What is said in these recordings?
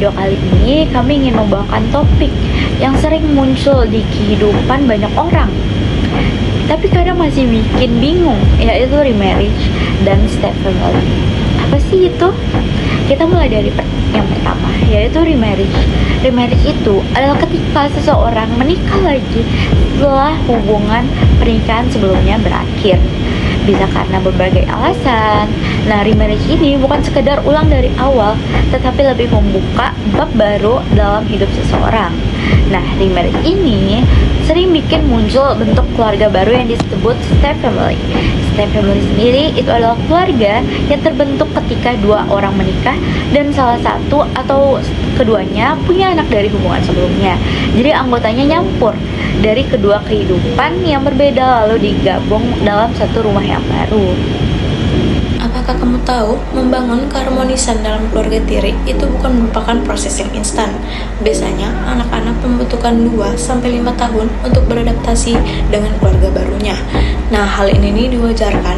video kali ini kami ingin membawakan topik yang sering muncul di kehidupan banyak orang, tapi kadang masih bikin bingung, yaitu remarriage dan step family. Apa sih itu? Kita mulai dari yang pertama, yaitu remarriage. Remarriage itu adalah ketika seseorang menikah lagi setelah hubungan pernikahan sebelumnya berakhir. Bisa karena berbagai alasan. Nah, remarriage ini bukan sekedar ulang dari awal, tetapi lebih membuka bab baru dalam hidup seseorang. Nah, remarriage ini sering bikin muncul bentuk keluarga baru yang disebut step family. Step family sendiri itu adalah keluarga yang terbentuk ketika dua orang menikah dan salah satu atau keduanya punya anak dari hubungan sebelumnya. Jadi anggotanya nyampur dari kedua kehidupan yang berbeda lalu digabung dalam satu rumah yang baru. Apakah kamu tahu, membangun keharmonisan dalam keluarga tiri itu bukan merupakan proses yang instan. Biasanya, anak-anak membutuhkan 2-5 tahun untuk beradaptasi dengan keluarga barunya. Nah, hal ini diwajarkan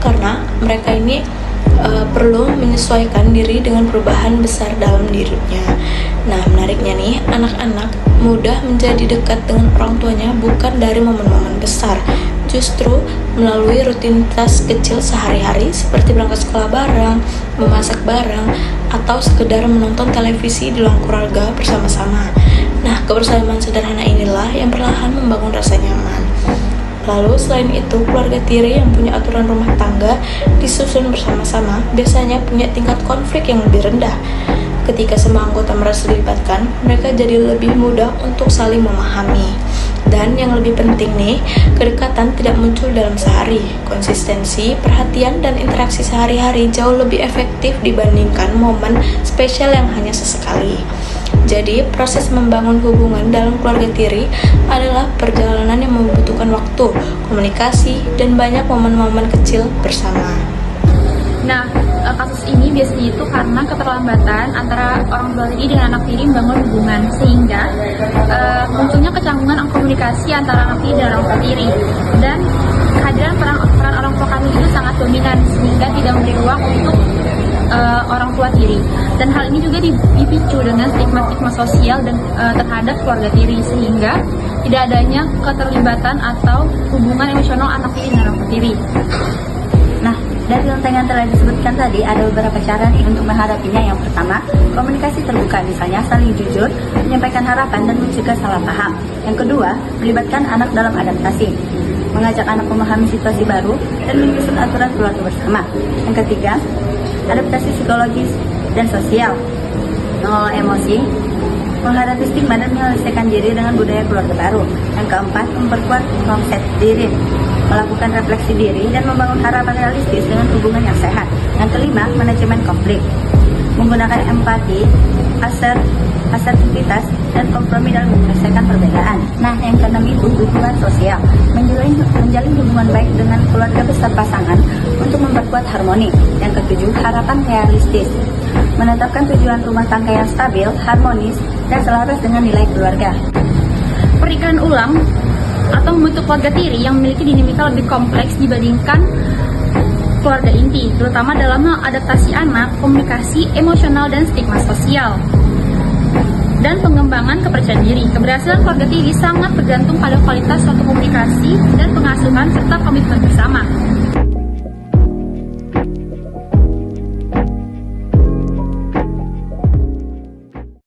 karena mereka ini perlu menyesuaikan diri dengan perubahan besar dalam dirinya. Nah, menariknya nih, anak-anak mudah menjadi dekat dengan orang tuanya bukan dari momen-momen besar, justru melalui rutinitas kecil sehari-hari seperti berangkat sekolah bareng, memasak bareng, atau sekedar menonton televisi di ruang keluarga bersama-sama. Nah, kebersamaan sederhana inilah yang perlahan membangun rasa nyaman. Lalu selain itu, keluarga tiri yang punya aturan rumah tangga disusun bersama-sama biasanya punya tingkat konflik yang lebih rendah. Ketika semua anggota merasa dilibatkan, mereka jadi lebih mudah untuk saling memahami. Dan yang lebih penting nih, kedekatan tidak muncul dalam sehari. Konsistensi, perhatian, dan interaksi sehari-hari jauh lebih efektif dibandingkan momen spesial yang hanya sesekali. Jadi, proses membangun hubungan dalam keluarga tiri adalah perjalanan yang membutuhkan waktu, komunikasi, dan banyak momen-momen kecil bersama. Nah, kasus ini biasanya itu karena keterlambatan antara orang tua tiri dengan anak tiri membangun hubungan, sehingga munculnya kecanggungan komunikasi antara anak tiri dan orang tua tiri, dan kehadiran peran orang tua kandung itu sangat dominan sehingga tidak memberi ruang untuk orang tua tiri. Dan hal ini juga dipicu dengan stigma-stigma sosial dan terhadap keluarga tiri, sehingga tidak adanya keterlibatan atau hubungan emosional anak tiri dan orang tua tiri. Nah, dari konten yang telah disebutkan tadi, ada beberapa cara nih untuk menghadapinya. Yang pertama, komunikasi terbuka, misalnya saling jujur, menyampaikan harapan dan mencegah salah paham. Yang kedua, melibatkan anak dalam adaptasi, mengajak anak memahami situasi baru dan menyusun aturan keluarga bersama. Yang ketiga, adaptasi psikologis dan sosial, mengelola emosi, menghadapi stigma dan menyelesaikan diri dengan budaya keluarga baru. Yang keempat, memperkuat konsep diri, melakukan refleksi diri dan membangun harapan realistis dengan hubungan yang sehat. Yang kelima, manajemen konflik, menggunakan empati, asertivitas, dan kompromi dalam menyelesaikan perbedaan. Nah, yang keenam itu dukungan sosial, menjalin hubungan baik dengan keluarga besar pasangan untuk memperkuat harmoni. Yang ketujuh, harapan realistis, menetapkan tujuan rumah tangga yang stabil, harmonis, dan selaras dengan nilai keluarga. Pernikahan ulang atau membentuk keluarga tiri yang memiliki dinamika lebih kompleks dibandingkan keluarga inti, terutama dalam mengadaptasi anak, komunikasi, emosional, dan stigma sosial, dan pengembangan kepercayaan diri. Keberhasilan keluarga tiri sangat bergantung pada kualitas suatu komunikasi dan pengasuhan serta komitmen bersama.